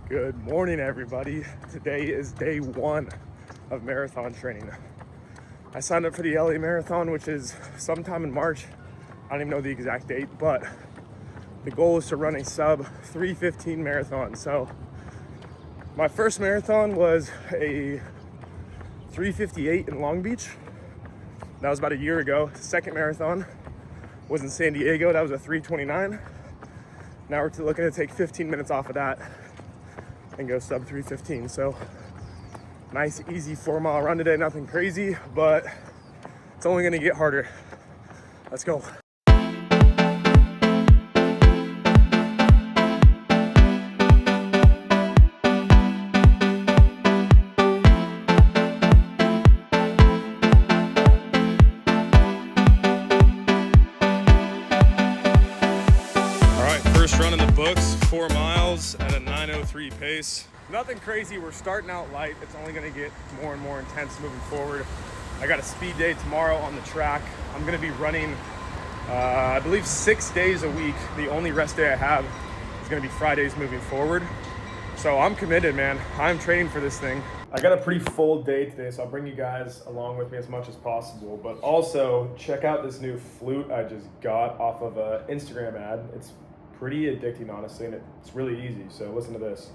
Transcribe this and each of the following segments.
Good morning, everybody. Today is day one of marathon training. I signed up for the LA Marathon, which is sometime in March. I don't even know the exact date, but the goal is to run a sub 3:15 marathon. So my first marathon was a 3:58 in Long Beach. That was about a year ago. The second marathon was in San Diego. That was a 3:29. Now we're looking to take 15 minutes off of that and go sub 3:15. So nice, easy 4-mile run today. Nothing crazy, but it's only gonna get harder. Let's go. First run in the books, 4 miles at a 9:03 pace. Nothing crazy, we're starting out light. It's only gonna get more and more intense moving forward. I got a speed day tomorrow on the track. I'm gonna be running, I believe 6 days a week. The only rest day I have is gonna be Fridays moving forward. So I'm committed, man. I'm training for this thing. I got a pretty full day today, so I'll bring you guys along with me as much as possible. But also, check out this new flute I just got off of an Instagram ad. It's pretty addicting, honestly, and it's really easy. So listen to this.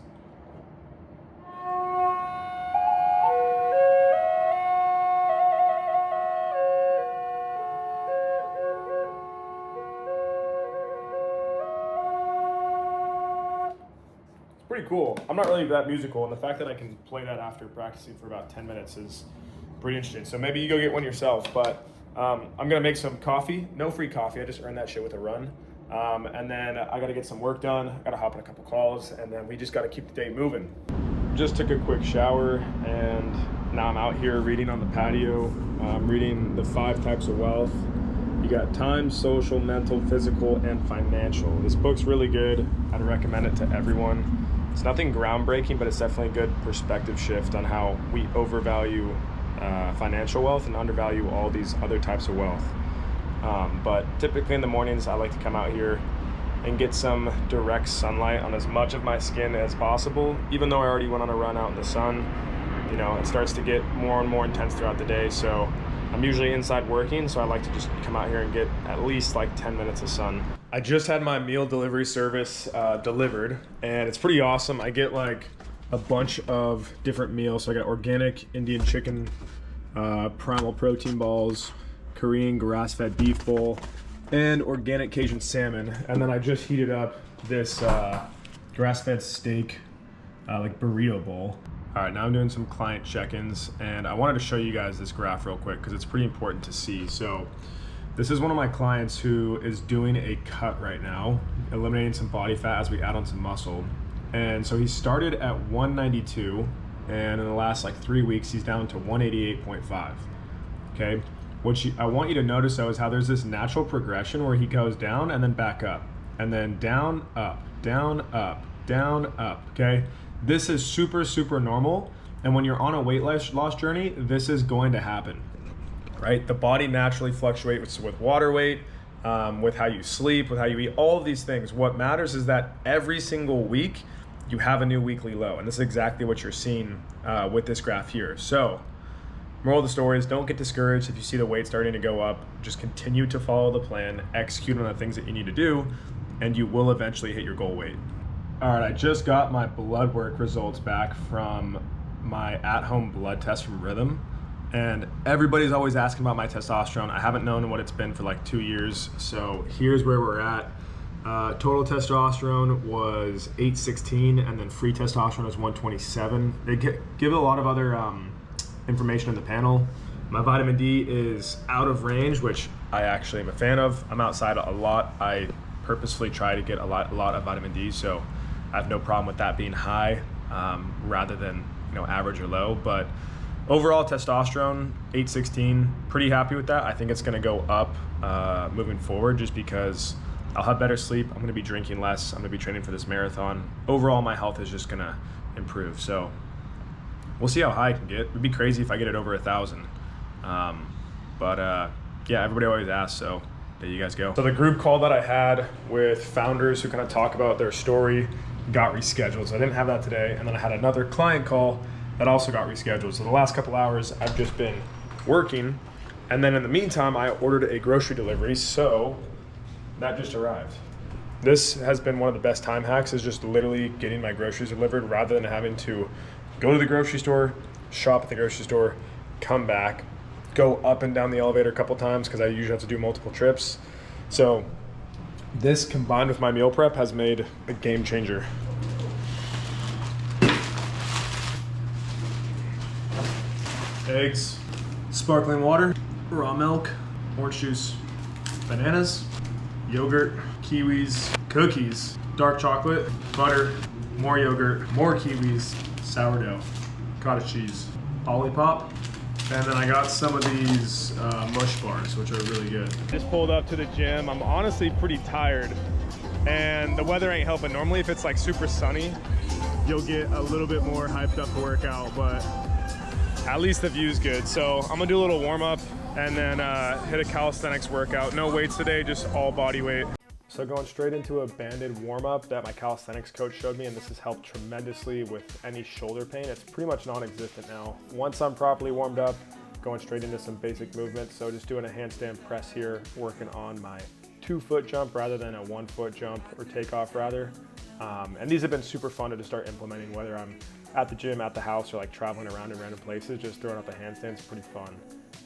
It's pretty cool. I'm not really that musical, and the fact that I can play that after practicing for about 10 minutes is pretty interesting. So maybe you go get one yourself, but I'm gonna make some coffee. No free coffee, I just earned that shit with a run. And then I gotta get some work done. I gotta hop on a couple calls, and then we just gotta keep the day moving. Just took a quick shower, and now I'm out here reading on the patio. I'm reading The 5 Types of Wealth. You got time, social, mental, physical, and financial. This book's really good. I'd recommend it to everyone. It's nothing groundbreaking, but it's definitely a good perspective shift on how we overvalue financial wealth and undervalue all these other types of wealth. But typically in the mornings, I like to come out here and get some direct sunlight on as much of my skin as possible. Even though I already went on a run out in the sun, you know, it starts to get more and more intense throughout the day. So I'm usually inside working, so I like to just come out here and get at least like 10 minutes of sun. I just had my meal delivery service delivered, and it's pretty awesome. I get like a bunch of different meals. So I got organic Indian chicken, primal protein balls, Korean grass-fed beef bowl, and organic Cajun salmon. And then I just heated up this grass-fed steak like burrito bowl. All right, now I'm doing some client check-ins, and I wanted to show you guys this graph real quick because it's pretty important to see. So this is one of my clients who is doing a cut right now, eliminating some body fat as we add on some muscle. And so he started at 192, and in the last like 3 weeks, he's down to 188.5, okay? What I want you to notice though is how there's this natural progression where he goes down and then back up, and then down, up, down, up, down, up, okay? This is super, super normal. And when you're on a weight loss journey, this is going to happen, right? The body naturally fluctuates with water weight, with how you sleep, with how you eat, all of these things. What matters is that every single week, you have a new weekly low. And this is exactly what you're seeing with this graph here. So, moral of the story is don't get discouraged if you see the weight starting to go up. Just continue to follow the plan, execute on the things that you need to do, and you will eventually hit your goal weight. All right, I just got my blood work results back from my at-home blood test from Rhythm, and everybody's always asking about my testosterone. I haven't known what it's been for like 2 years, so here's where we're at. Total testosterone was 816, and then free testosterone was 127. They give a lot of other information in the panel. My vitamin D is out of range, which I actually am a fan of. I'm outside a lot. I purposefully try to get a lot of vitamin D, so I have no problem with that being high rather than average or low. But overall testosterone 816, pretty happy with that. I think it's going to go up moving forward just because I'll have better sleep. I'm going to be drinking less. I'm going to be training for this marathon. Overall, my health is just going to improve. So we'll see how high I can get. It'd be crazy if I get it over 1,000. Yeah, everybody always asks, so there you guys go. So the group call that I had with founders who kind of talk about their story, got rescheduled. So I didn't have that today. And then I had another client call that also got rescheduled. So the last couple hours I've just been working. And then in the meantime, I ordered a grocery delivery. So that just arrived. This has been one of the best time hacks, is just literally getting my groceries delivered rather than having to go to the grocery store, shop at the grocery store, come back, go up and down the elevator a couple times because I usually have to do multiple trips. So this combined with my meal prep has made a game changer. Eggs, sparkling water, raw milk, orange juice, bananas, yogurt, kiwis, cookies, dark chocolate, butter, more yogurt, more kiwis, sourdough, cottage cheese, Olipop, and then I got some of these mush bars, which are really good. Just pulled up to the gym. I'm honestly pretty tired, and the weather ain't helping. Normally, if it's like super sunny, you'll get a little bit more hyped up to work out, but at least the view's good. So I'm gonna do a little warm up and then hit a calisthenics workout. No weights today, just all body weight. So going straight into a banded warm up that my calisthenics coach showed me, and this has helped tremendously with any shoulder pain. It's pretty much non-existent now. Once I'm properly warmed up, going straight into some basic movements. So just doing a handstand press here, working on my 2-foot jump rather than a 1-foot jump, or takeoff rather. And these have been super fun to just start implementing, whether I'm at the gym, at the house, or like traveling around in random places. Just throwing up a handstand is pretty fun.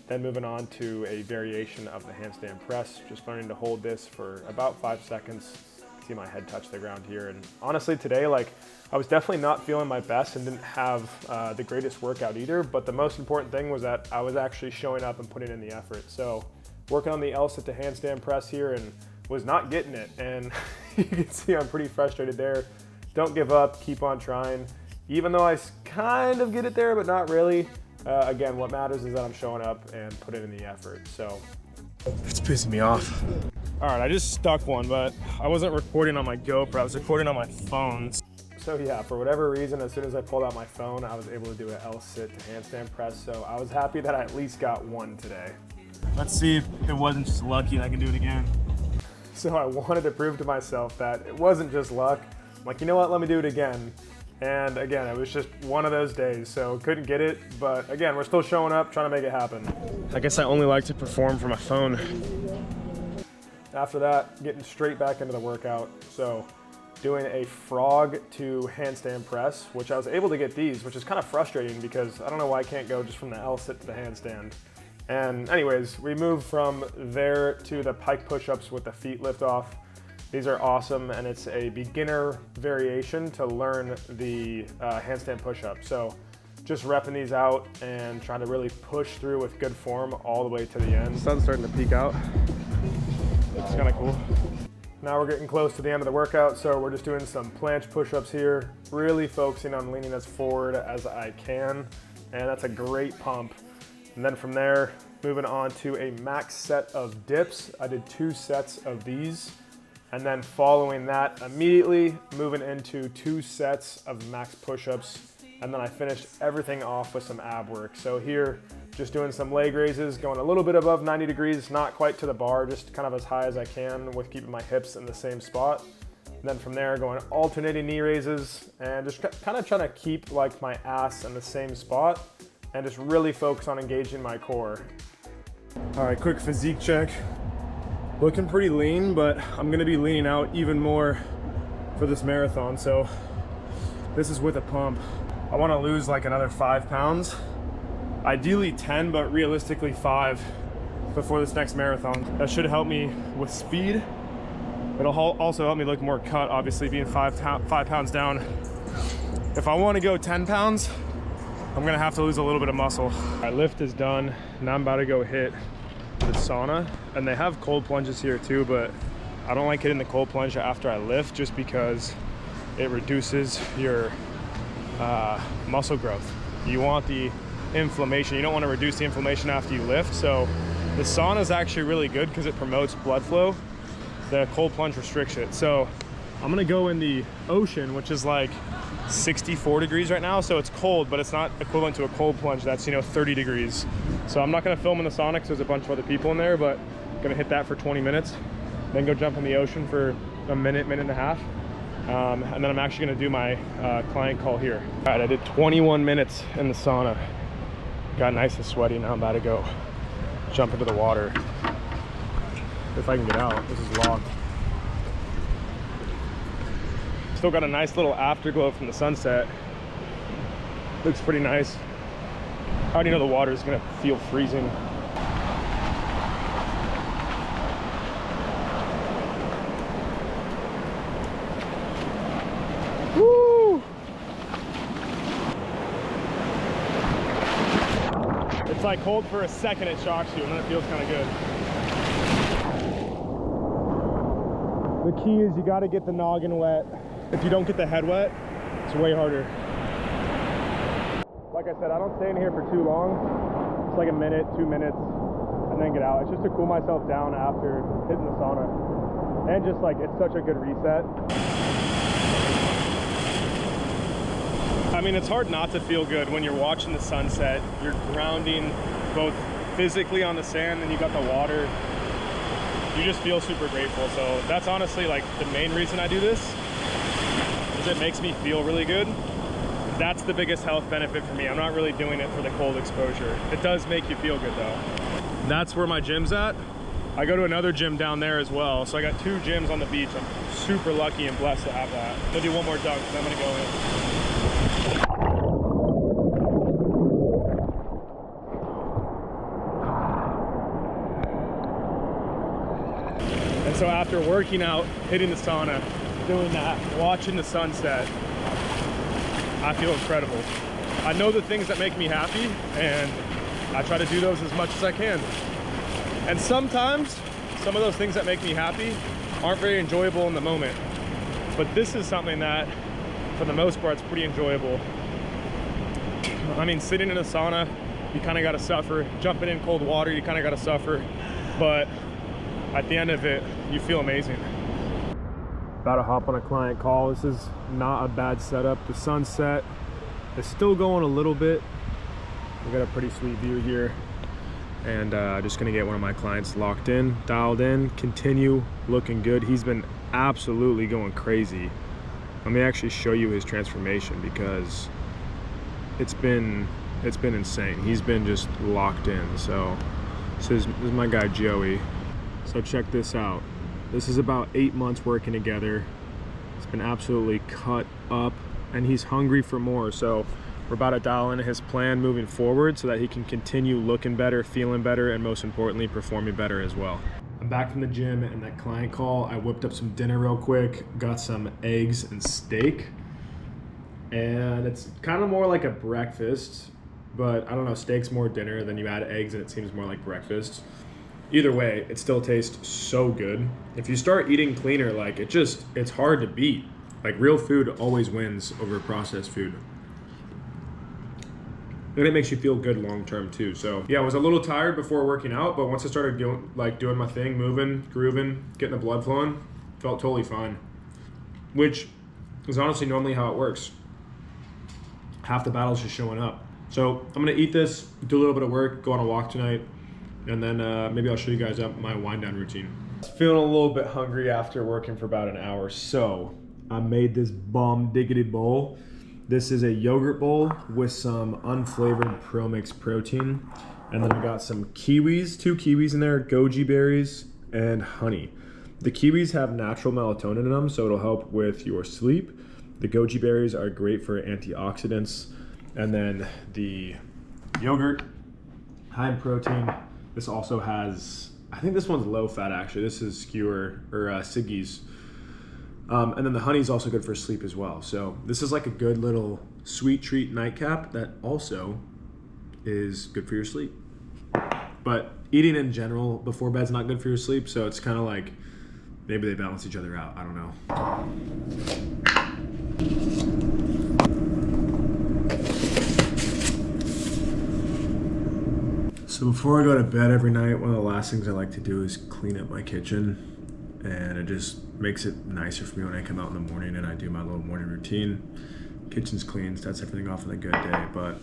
Then moving on to a variation of the handstand press, just learning to hold this for about 5 seconds. See my head touch the ground here. And honestly today, like, I was definitely not feeling my best and didn't have the greatest workout either, but the most important thing was that I was actually showing up and putting in the effort. So working on the L-sit to handstand press here and was not getting it. And you can see I'm pretty frustrated there. Don't give up, keep on trying. Even though I kind of get it there, but not really. Again, what matters is that I'm showing up and putting in the effort, so. It's pissing me off. All right, I just stuck one, but I wasn't recording on my GoPro, I was recording on my phone. So yeah, for whatever reason, as soon as I pulled out my phone, I was able to do an L-sit to handstand press, so I was happy that I at least got one today. Let's see if it wasn't just lucky and I can do it again. So I wanted to prove to myself that it wasn't just luck. I'm like, you know what, let me do it again. And again, it was just one of those days, so couldn't get it. But again, we're still showing up, trying to make it happen. I guess I only like to perform from my phone. After that, getting straight back into the workout. So doing a frog to handstand press, which I was able to get these, which is kind of frustrating because I don't know why I can't go just from the L-sit to the handstand. And anyways, we moved from there to the pike push-ups with the feet lift off. These are awesome, and it's a beginner variation to learn the handstand push-up. So just repping these out and trying to really push through with good form all the way to the end. The sun's starting to peek out. It's kind of cool. Now we're getting close to the end of the workout, so we're just doing some planche push-ups here, really focusing on leaning as forward as I can, and that's a great pump. And then from there, moving on to a max set of dips. I did 2 sets of these. And then following that, immediately moving into 2 sets of max push-ups. And then I finished everything off with some ab work. So here, just doing some leg raises, going a little bit above 90 degrees, not quite to the bar, just kind of as high as I can with keeping my hips in the same spot. And then from there, going alternating knee raises and just kind of trying to keep like my ass in the same spot and just really focus on engaging my core. All right, quick physique check. Looking pretty lean, but I'm gonna be leaning out even more for this marathon. So this is with a pump. I wanna lose like another 5 pounds. Ideally 10, but realistically 5 before this next marathon. That should help me with speed. It'll also help me look more cut, obviously being 5 pounds down. If I wanna go 10 pounds, I'm gonna have to lose a little bit of muscle. My lift is done. Now I'm about to go hit the sauna, and they have cold plunges here too, but I don't like hitting the cold plunge after I lift just because it reduces your muscle growth. You want the inflammation. You don't want to reduce the inflammation after you lift. So the sauna is actually really good because it promotes blood flow. The cold plunge restricts it. So I'm gonna go in the ocean, which is like 64 degrees right now, so it's cold, but it's not equivalent to a cold plunge that's 30 degrees. So I'm not gonna film in the sauna because there's a bunch of other people in there, but I'm gonna hit that for 20 minutes, then go jump in the ocean for a minute, minute and a half, And then I'm actually gonna do my client call here. All right, I did 21 minutes in the sauna. Got nice and sweaty. Now I'm about to go jump into the water. If I can get out, this is locked. Still got a nice little afterglow from the sunset. Looks pretty nice. I already know the water is gonna feel freezing. Woo! It's like cold for a second, it shocks you, and then it feels kind of good. The key is you gotta get the noggin wet. If you don't get the head wet, it's way harder. Like I said, I don't stay in here for too long. It's like a minute, 2 minutes, and then get out. It's just to cool myself down after hitting the sauna. And just like, it's such a good reset. I mean, it's hard not to feel good when you're watching the sunset. You're grounding both physically on the sand, and you got the water. You just feel super grateful. So that's honestly like the main reason I do this, is it makes me feel really good. That's the biggest health benefit for me. I'm not really doing it for the cold exposure. It does make you feel good though. That's where my gym's at. I go to another gym down there as well. So I got 2 gyms on the beach. I'm super lucky and blessed to have that. I'm gonna do one more dunk, so I'm gonna go in. And so after working out, hitting the sauna, doing that, watching the sunset, I feel incredible. I know the things that make me happy, and I try to do those as much as I can. And sometimes, some of those things that make me happy aren't very enjoyable in the moment. But this is something that, for the most part, is pretty enjoyable. I mean, sitting in a sauna, you kind of got to suffer. Jumping in cold water, you kind of got to suffer. But at the end of it, you feel amazing. About to hop on a client call. This is not a bad setup. The sunset is still going a little bit. We got a pretty sweet view here. And just gonna get one of my clients locked in, dialed in, continue looking good. He's been absolutely going crazy. Let me actually show you his transformation, because it's been insane. He's been just locked in. So this is my guy Joey. So check this out. This is about 8 months working together. It's been absolutely cut up, and he's hungry for more. So we're about to dial in his plan moving forward so that he can continue looking better, feeling better, and most importantly, performing better as well. I'm back from the gym and that client call. I whipped up some dinner real quick, got some eggs and steak. And it's kind of more like a breakfast, but I don't know, steak's more dinner, then you add eggs and it seems more like breakfast. Either way, it still tastes so good. If you start eating cleaner, like it's hard to beat. Like, real food always wins over processed food. And it makes you feel good long term too. So yeah, I was a little tired before working out, but once I started doing my thing, moving, grooving, getting the blood flowing, felt totally fine. Which is honestly normally how it works. Half the battle is just showing up. So I'm gonna eat this, do a little bit of work, go on a walk tonight, and then maybe I'll show you guys up my wind down routine. Feeling a little bit hungry after working for about an hour, so I made this bomb diggity bowl. This is a yogurt bowl with some unflavored Pro Mix protein, and then I got some kiwis, 2 kiwis in there, goji berries, and honey. The kiwis have natural melatonin in them, so it'll help with your sleep. The goji berries are great for antioxidants, and then the yogurt, high in protein. This also has, I think this one's low fat actually. This is skewer or Siggy's. And then the honey is also good for sleep as well. So this is like a good little sweet treat nightcap that also is good for your sleep. But eating in general before bed's not good for your sleep, so it's kind of like maybe they balance each other out. I don't know. So before I go to bed every night, one of the last things I like to do is clean up my kitchen. And it just makes it nicer for me when I come out in the morning and I do my little morning routine. Kitchen's clean, starts everything off on a good day. But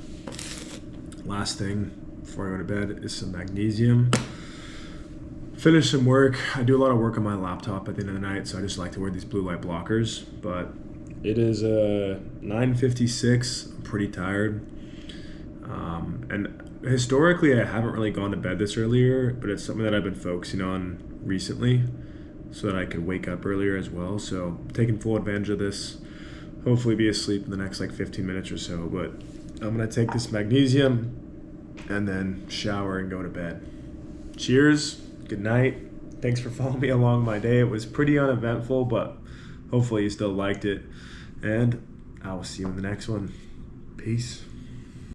last thing before I go to bed is some magnesium Finish some work. I do a lot of work on my laptop at the end of the night, so I just like to wear these blue light blockers. But it is 9:56. I'm pretty tired. And historically, I haven't really gone to bed this earlier, but it's something that I've been focusing on recently so that I could wake up earlier as well. So taking full advantage of this. Hopefully be asleep in the next like 15 minutes or so. But I'm going to take this magnesium and then shower and go to bed. Cheers. Good night. Thanks for following me along my day. It was pretty uneventful, but hopefully you still liked it. And I will see you in the next one. Peace.